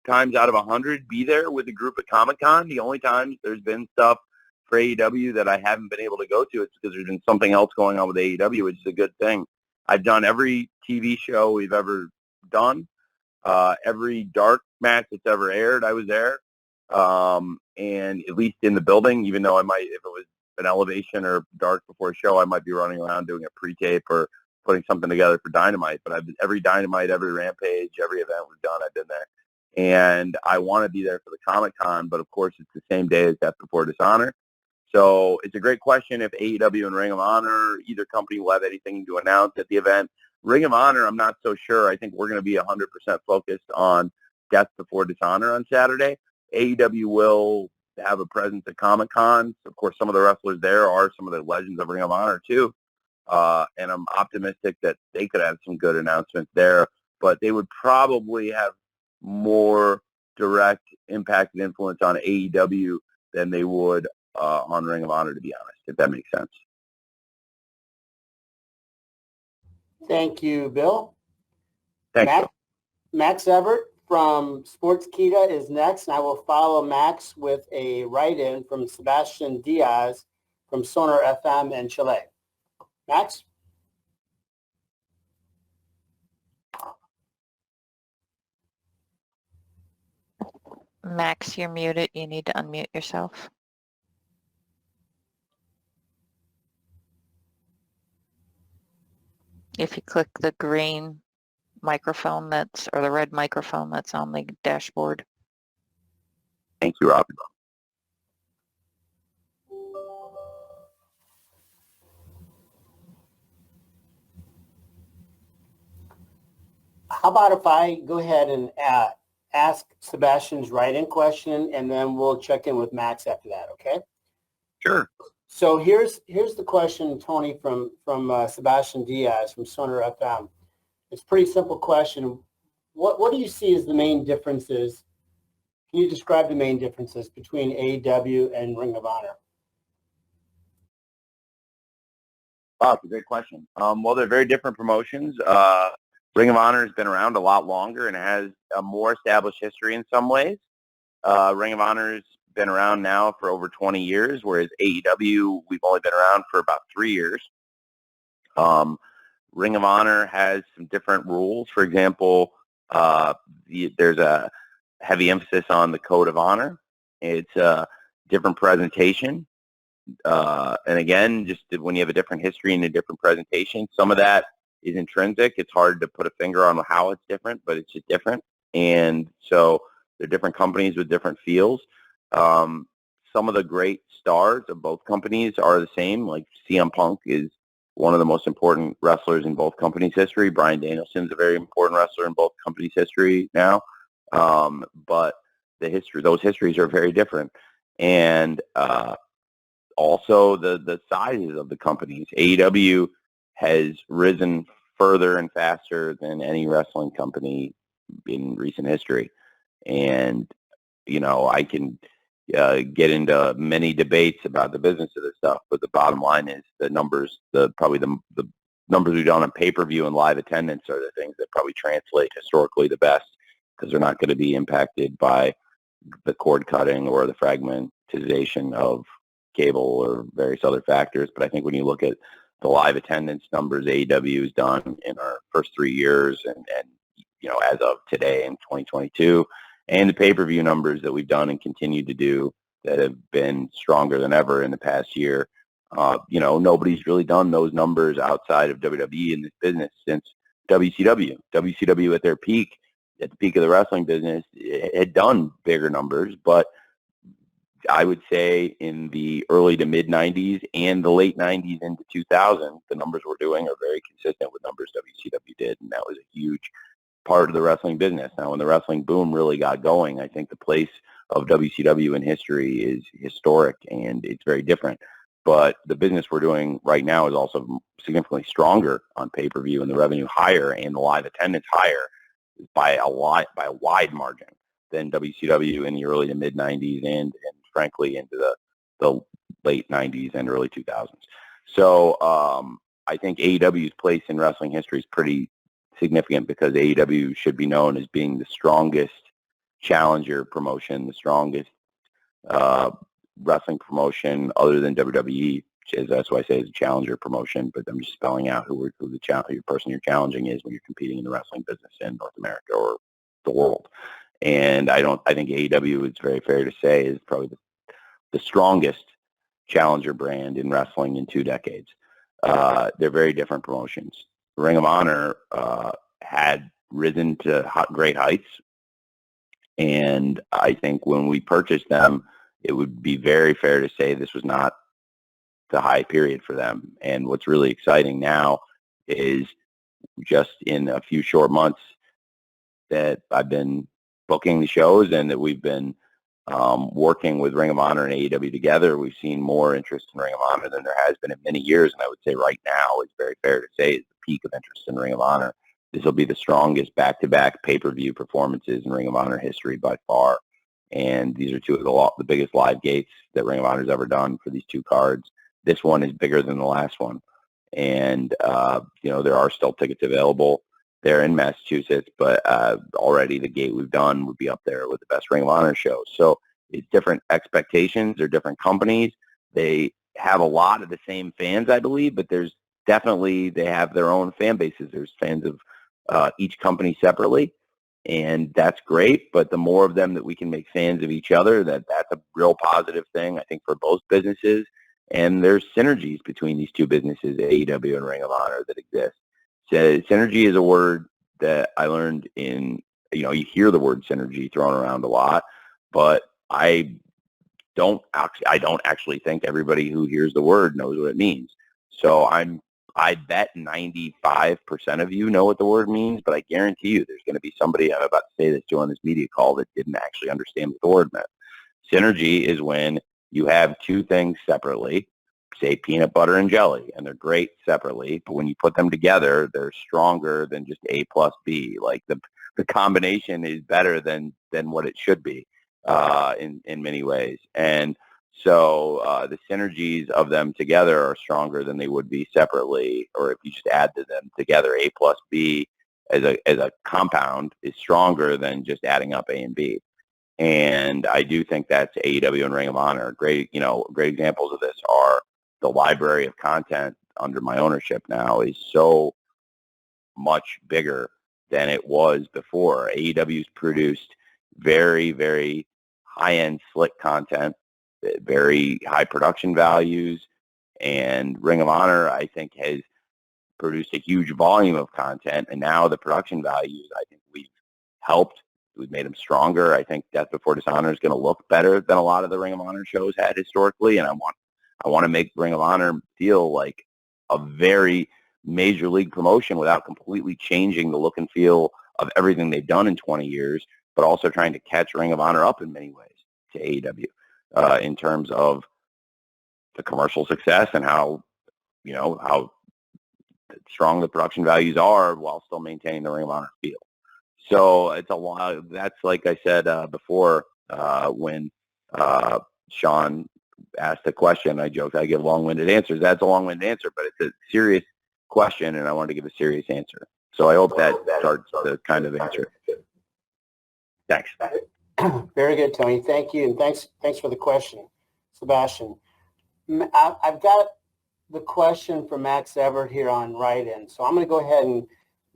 times out of 100 be there with a group at Comic-Con. The only times there's been stuff for AEW that I haven't been able to go to, it's because there's been something else going on with AEW, which is a good thing. I've done every TV show we've ever done. Every dark match that's ever aired, I was there. And at least in the building, even though if it was an elevation or dark before a show, I might be running around doing a pre-tape or putting something together for Dynamite. But every Dynamite, every Rampage, every event we've done, I've been there. And I want to be there for the Comic-Con, but of course it's the same day as Death Before Dishonor. So it's a great question if AEW and Ring of Honor, either company will have anything to announce at the event. Ring of Honor, I'm not so sure. I think we're going to be 100% focused on Death Before Dishonor on Saturday. AEW will have a presence at Comic-Con. Of course, some of the wrestlers there are some of the legends of Ring of Honor, too. And I'm optimistic that they could have some good announcements there. But they would probably have more direct impact and influence on AEW than they would on Ring of Honor, to be honest, if that makes sense. Thank you, Bill. Thanks, Bill. Max Everett from Sportskeeda is next, and I will follow Max with a write-in from Sebastian Diaz from Sonar FM in Chile. Max? Max, you're muted. You need to unmute yourself. If you click the green microphone or the red microphone that's on the dashboard. Thank you, Rob. How about if I go ahead and ask Sebastian's write-in question, and then we'll check in with Max after that, okay? Sure. So here's the question, Tony, from Sebastian Diaz from Sonar FM. It's a pretty simple question. What do you see as the main differences? Can you describe the main differences between AEW and Ring of Honor? Wow, that's a great question. Well, they're very different promotions. Ring of Honor has been around a lot longer and has a more established history in some ways. Ring of Honor's been around now for over 20 years, whereas AEW, we've only been around for about 3 years. Ring of Honor has some different rules. For example, there's a heavy emphasis on the Code of Honor. It's a different presentation. And again, just when you have a different history and a different presentation, some of that is intrinsic. It's hard to put a finger on how it's different, but it's just different. And so they're different companies with different feels. Some of the great stars of both companies are the same. Like CM Punk is one of the most important wrestlers in both companies' history. Bryan Danielson's a very important wrestler in both companies' history now. But those histories are very different. And also the sizes of the companies. AEW has risen further and faster than any wrestling company in recent history. And, I can get into many debates about the business of this stuff, but the bottom line is the numbers, probably the numbers we've done on pay-per-view and live attendance are the things that probably translate historically the best, because they're not going to be impacted by the cord cutting or the fragmentization of cable or various other factors. But I think when you look at the live attendance numbers AEW has done in our first 3 years and as of today in 2022, and the pay-per-view numbers that we've done and continue to do that have been stronger than ever in the past year, nobody's really done those numbers outside of WWE in this business since WCW. WCW at the peak of the wrestling business, had done bigger numbers, but I would say in the early to mid 90s and the late 90s into 2000, the numbers we're doing are very consistent with numbers WCW did, and that was a huge part of the wrestling business. Now, when the wrestling boom really got going, I think the place of WCW in history is historic, and it's very different. But the business we're doing right now is also significantly stronger on pay-per-view, and the revenue higher and the live attendance higher by a wide margin than WCW in the early to mid 90s and frankly into the late 90s and early 2000s. So I think AEW's place in wrestling history is pretty significant, because AEW should be known as being the strongest challenger promotion, the strongest wrestling promotion other than WWE. That's why I say it's a challenger promotion, but I'm just spelling out who the person you're challenging is when you're competing in the wrestling business in North America or the world. And I think AEW, it's very fair to say, is probably the strongest challenger brand in wrestling in 2 decades. They're very different promotions. Ring of Honor had risen to great heights, and I think when we purchased them, it would be very fair to say this was not the high period for them. And what's really exciting now is just in a few short months that I've been booking the shows and that we've been working with Ring of Honor and AEW together, we've seen more interest in Ring of Honor than there has been in many years. And I would say right now, it's very fair to say, is the peak of interest in Ring of Honor. This will be the strongest back-to-back pay-per-view performances in Ring of Honor history by far. And these are 2 of the biggest live gates that Ring of Honor's ever done for these 2 cards. This one is bigger than the last one. And, there are still tickets available there in Massachusetts, but already the gate we've done would be up there with the best Ring of Honor shows. So it's different expectations. They're different companies. They have a lot of the same fans, I believe, but they have their own fan bases. There's fans of each company separately, and that's great. But the more of them that we can make fans of each other, that's a real positive thing, I think, for both businesses. And there's synergies between these 2 businesses, AEW and Ring of Honor, that exist. So synergy is a word that I learned in, you hear the word synergy thrown around a lot, but I don't actually think everybody who hears the word knows what it means. So I bet 95% of you know what the word means, but I guarantee you there's going to be somebody, I'm about to say this to on this media call, that didn't actually understand what the word meant. Synergy is when you have 2 things separately, say peanut butter and jelly, and they're great separately, but when you put them together, they're stronger than just A plus B. Like the combination is better than what it should be in many ways. And so the synergies of them together are stronger than they would be separately, or if you just add to them together. A plus B as a compound is stronger than just adding up A and B. And I do think that's AEW and Ring of Honor. Great examples of this are the library of content under my ownership now is so much bigger than it was before. AEW's produced very, very high-end slick content, very high production values, and Ring of Honor, I think, has produced a huge volume of content, and now the production values, I think we've helped. We've made them stronger. I think Death Before Dishonor is going to look better than a lot of the Ring of Honor shows had historically, and I want to make Ring of Honor feel like a very major league promotion without completely changing the look and feel of everything they've done in 20 years, but also trying to catch Ring of Honor up in many ways to AEW in terms of the commercial success and how strong the production values are while still maintaining the Ring of Honor feel. So it's a lot. That's like I said before when Sean asked the question, I joked I give long-winded answers. That's a long-winded answer, but it's a serious question, and I wanted to give a serious answer. So I hope that starts to kind of answer it. Thanks. Very good, Tony. Thank you, and thanks for the question, Sebastian. I've got the question from Max Everett here on write-in. So I'm going to go ahead and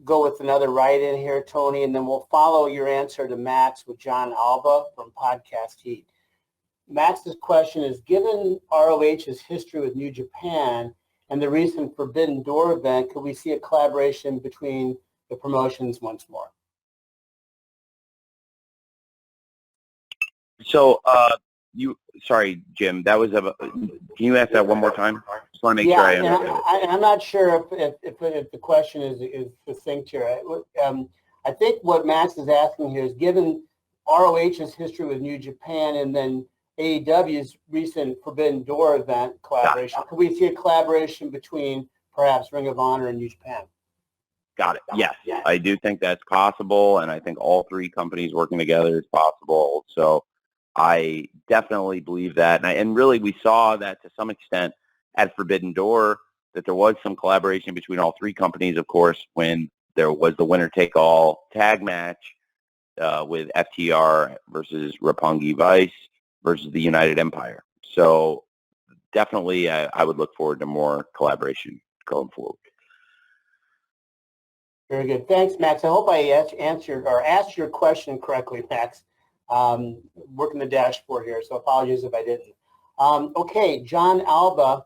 go with another write-in here, Tony, and then we'll follow your answer to Max with John Alba from Podcast Heat. Max's question is, given ROH's history with New Japan and the recent Forbidden Door event, could we see a collaboration between the promotions once more? So, sorry, Jim, that was can you ask that one more time? Just want to make sure I understand. I'm not sure if the question is succinct here. I think what Max is asking here is, given ROH's history with New Japan and then AEW's recent Forbidden Door event collaboration, could we see a collaboration between perhaps Ring of Honor and New Japan? Got it. Yes, I do think that's possible, and I think all three companies working together is possible. So I definitely believe that. And really, we saw that to some extent at Forbidden Door, that there was some collaboration between all three companies, of course, when there was the winner-take-all tag match with FTR versus Roppongi Vice versus the United Empire. So definitely, I would look forward to more collaboration going forward. Very good. Thanks, Max. I hope I asked your question correctly, Max. Working the dashboard here, so apologies if I didn't. Okay, John Alba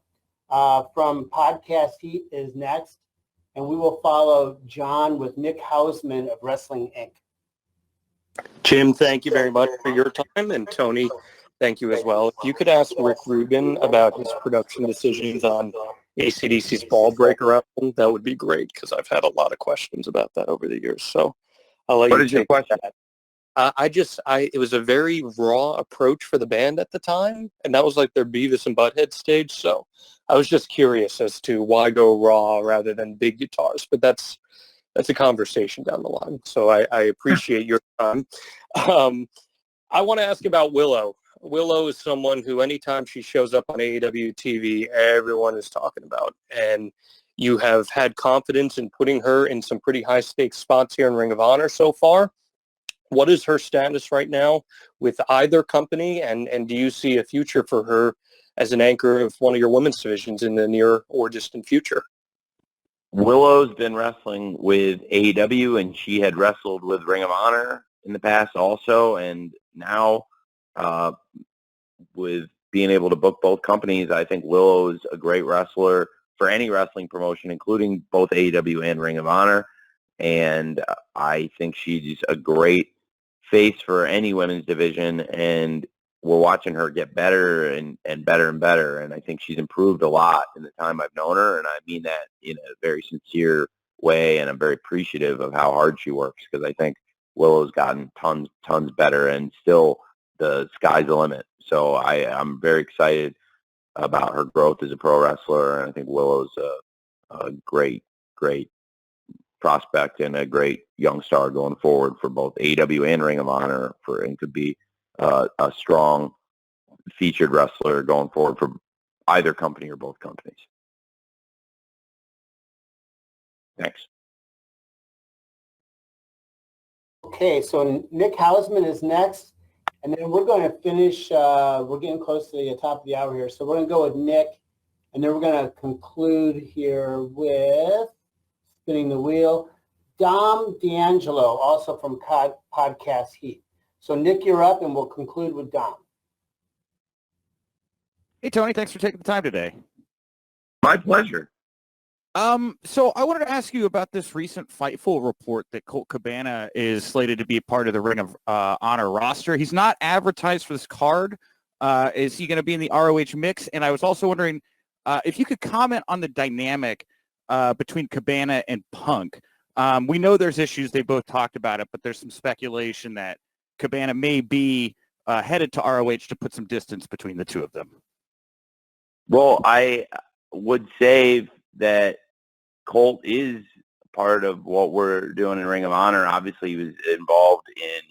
from Podcast Heat is next, and we will follow John with Nick Houseman of Wrestling Inc. Jim, thank you very much for your time, and Tony, thank you as well. If you could ask Rick Rubin about his production decisions on AC/DC's Ball Breaker album, that would be great, because I've had a lot of questions about that over the years. So I'll let you take that. It was a very raw approach for the band at the time, and that was like their Beavis and Butthead stage. So I was just curious as to why go raw rather than big guitars, but that's a conversation down the line. So I appreciate your time. I want to ask about Willow. Willow is someone who, anytime she shows up on AEW TV, everyone is talking about, and you have had confidence in putting her in some pretty high stakes spots here in Ring of Honor so far. What is her status right now with either company, and do you see a future for her as an anchor of one of your women's divisions in the near or distant future? Willow's been wrestling with AEW, and she had wrestled with Ring of Honor in the past also, and now with being able to book both companies, I think Willow is a great wrestler for any wrestling promotion, including both AEW and Ring of Honor, and I think she's a great face for any women's division, and we're watching her get better and better and better, and I think she's improved a lot in the time I've known her, and I mean that in a very sincere way, and I'm very appreciative of how hard she works, because I think Willow's gotten tons better, and still the sky's the limit. So I'm very excited about her growth as a pro wrestler, and I think Willow's a great prospect and a great young star going forward for both AEW and Ring of Honor, and could be a strong featured wrestler going forward for either company or both companies. Thanks. Okay, so Nick Houseman is next, and then we're going to finish, we're getting close to the top of the hour here, so we're going to go with Nick, and then we're going to conclude here with, spinning the wheel, Dom D'Angelo, also from Podcast Heat. So Nick, you're up, and we'll conclude with Dom. Hey, Tony, thanks for taking the time today. My pleasure. So I wanted to ask you about this recent Fightful report that Colt Cabana is slated to be part of the Ring of Honor roster. He's not advertised for this card. Is he going to be in the ROH mix? And I was also wondering if you could comment on the dynamic between Cabana and Punk. We know there's issues. They both talked about it, but there's some speculation that Cabana may be headed to ROH to put some distance between the two of them. Well, I would say that Colt is part of what we're doing in Ring of Honor. Obviously, he was involved in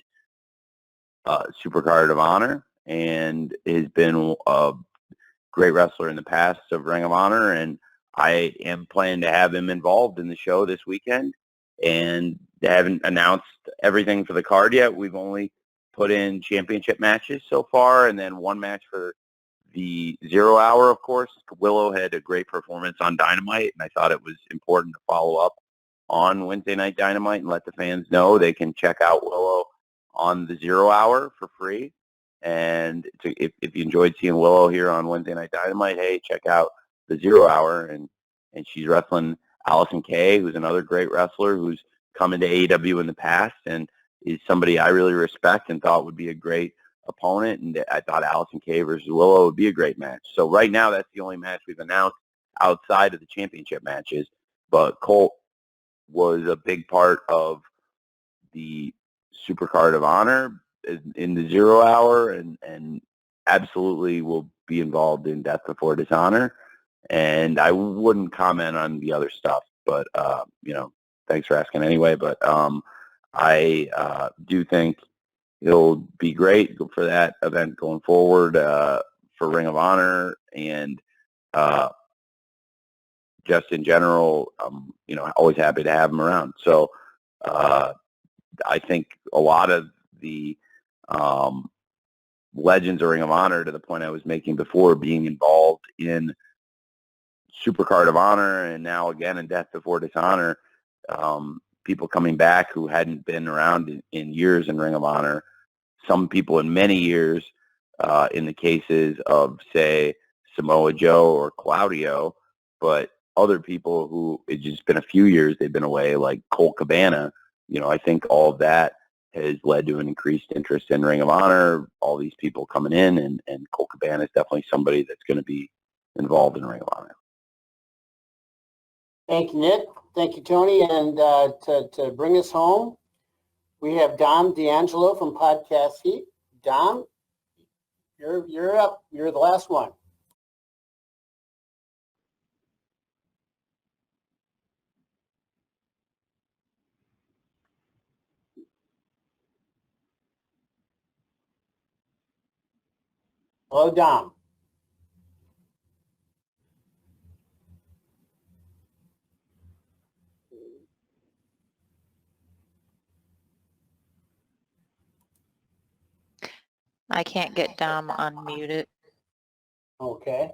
Supercard of Honor and has been a great wrestler in the past of Ring of Honor. And I am planning to have him involved in the show this weekend, and they haven't announced everything for the card yet. We've only put in championship matches so far, and then one match for the 0 hour, of course. Willow had a great performance on Dynamite, and I thought it was important to follow up on Wednesday Night Dynamite and let the fans know they can check out Willow on the 0 hour for free. And if you enjoyed seeing Willow here on Wednesday Night Dynamite, hey, check out the 0 hour. And she's wrestling Allison Kay, who's another great wrestler who's come into AEW in the past and is somebody I really respect and thought would be a great opponent. And I thought Allison Kay versus Willow would be a great match. So right now, that's the only match we've announced outside of the championship matches. But Colt was a big part of the Supercard of Honor in the 0 hour, and absolutely will be involved in Death Before Dishonor. And I wouldn't comment on the other stuff, but thanks for asking anyway. But I do think it'll be great for that event going forward for Ring of Honor, and just in general, always happy to have him around. So I think a lot of the legends of Ring of Honor, to the point I was making before, being involved in Supercard of Honor and now again in Death Before Dishonor, people coming back who hadn't been around in years in Ring of Honor, some people in many years, in the cases of, say, Samoa Joe or Claudio, but other people who it's just been a few years they've been away, like Colt Cabana. I think all of that has led to an increased interest in Ring of Honor, all these people coming in, and Colt Cabana is definitely somebody that's going to be involved in Ring of Honor. Thank you, Nick. Thank you, Tony. And to bring us home, we have Dom D'Angelo from Podcast Heat. Dom, you're up. You're the last one. Hello, Dom. I can't get Dom unmuted. Okay.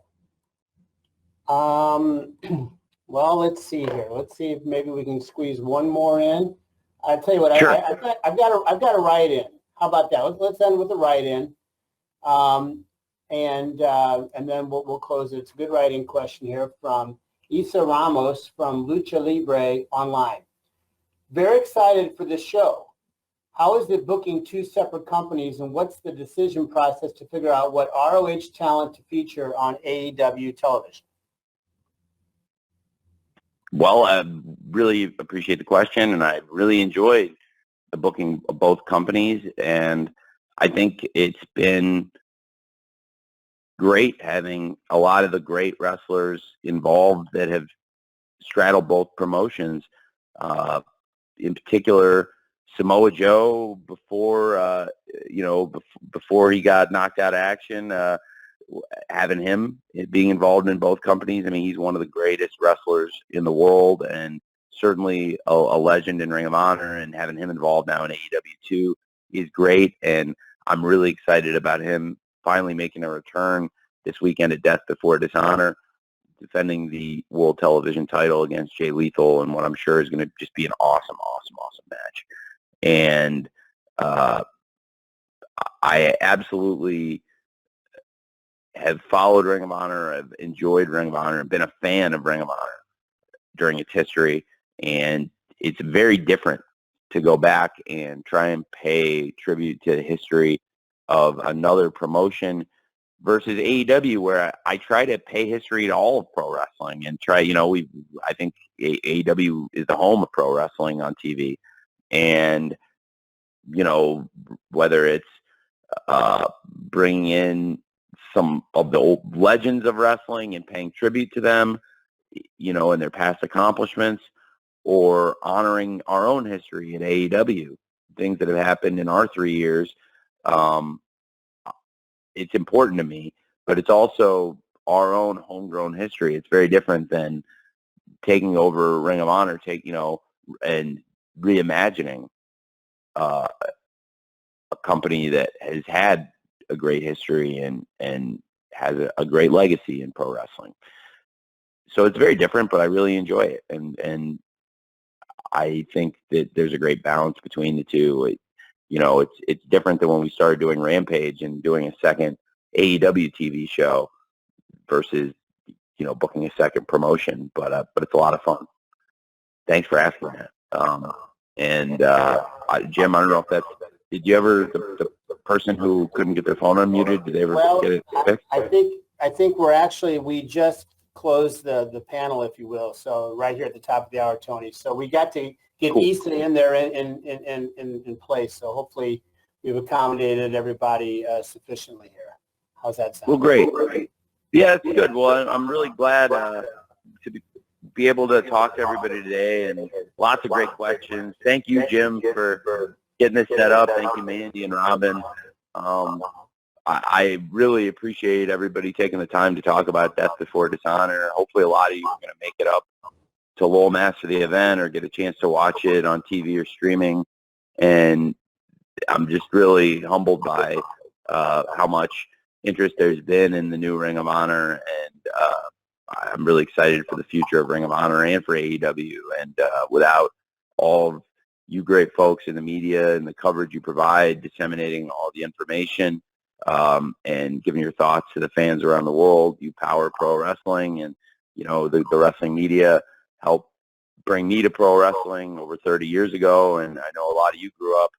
Well, let's see here. Let's see if maybe we can squeeze one more in. I'll tell you what. Sure. I've got a write-in. How about that? Let's end with a write-in, and then we'll close it. It's a good write-in question here from Isa Ramos from Lucha Libre Online. Very excited for this show. How is it booking two separate companies, and what's the decision process to figure out what ROH talent to feature on AEW television? Well, I really appreciate the question, and I really enjoyed the booking of both companies, and I think it's been great having a lot of the great wrestlers involved that have straddled both promotions. In particular, Samoa Joe, before he got knocked out of action, having him being involved in both companies. I mean, he's one of the greatest wrestlers in the world, and certainly a legend in Ring of Honor, and having him involved now in AEW too is great. And I'm really excited about him finally making a return this weekend at Death Before Dishonor, defending the World Television title against Jay Lethal in what I'm sure is going to just be an awesome match. And I absolutely have followed Ring of Honor. I've enjoyed Ring of Honor and been a fan of Ring of Honor during its history. And it's very different to go back and try and pay tribute to the history of another promotion versus AEW, where I try to pay history to all of pro wrestling and try, I think AEW is the home of pro wrestling on TV. And, whether it's bringing in some of the old legends of wrestling and paying tribute to them, and their past accomplishments, or honoring our own history in AEW, things that have happened in our 3 years. It's important to me, but it's also our own homegrown history. It's very different than taking over Ring of Honor, and reimagining a company that has had a great history and has a great legacy in pro wrestling. So it's very different, but I really enjoy it, and I think that there's a great balance between the two. It's different than when we started doing Rampage and doing a second AEW TV show versus booking a second promotion, but it's a lot of fun. Thanks for asking that. Jim, I don't know if did you ever, the person who couldn't get their phone unmuted, did they ever get it fixed? I think we just closed the panel, if you will. So right here at the top of the hour, Tony. So we got to get Easton in there in place. So hopefully we've accommodated everybody sufficiently here. How's that sound? Well, great. Yeah, it's good. Well, I'm really glad to be able to talk to everybody today, and lots of great questions. Thank you, Jim, for getting this set up. Thank you, Mandy and Robin. I really appreciate everybody taking the time to talk about Death Before Dishonor. Hopefully a lot of you are going to make it up to Lowell after the event or get a chance to watch it on TV or streaming. And I'm just really humbled by how much interest there's been in the new Ring of Honor, and I'm really excited for the future of Ring of Honor and for AEW. And without all of you great folks in the media and the coverage you provide, disseminating all the information, and giving your thoughts to the fans around the world, you power pro wrestling, and the wrestling media helped bring me to pro wrestling over 30 years ago. And I know a lot of you grew up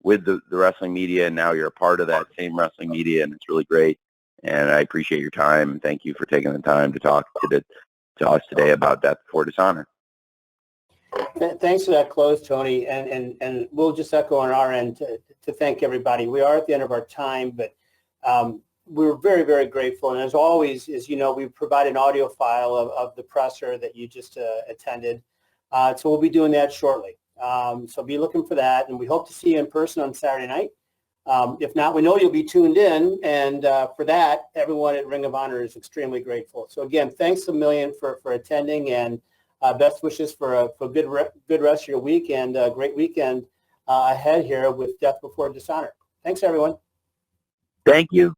with the wrestling media, and now you're a part of that same wrestling media, and it's really great. And I appreciate your time, and thank you for taking the time to talk to us today about Death Before Dishonor. Thanks for that close, Tony, and we'll just echo on our end to thank everybody. We are at the end of our time, but we're very, very grateful. And as always, as you know, we provide an audio file of the presser that you just attended. So we'll be doing that shortly. So be looking for that, and we hope to see you in person on Saturday night. If not, we know you'll be tuned in, and for that, everyone at Ring of Honor is extremely grateful. So again, thanks a million for attending, and best wishes for a good rest of your week and a great weekend ahead here with Death Before Dishonor. Thanks, everyone. Thank you.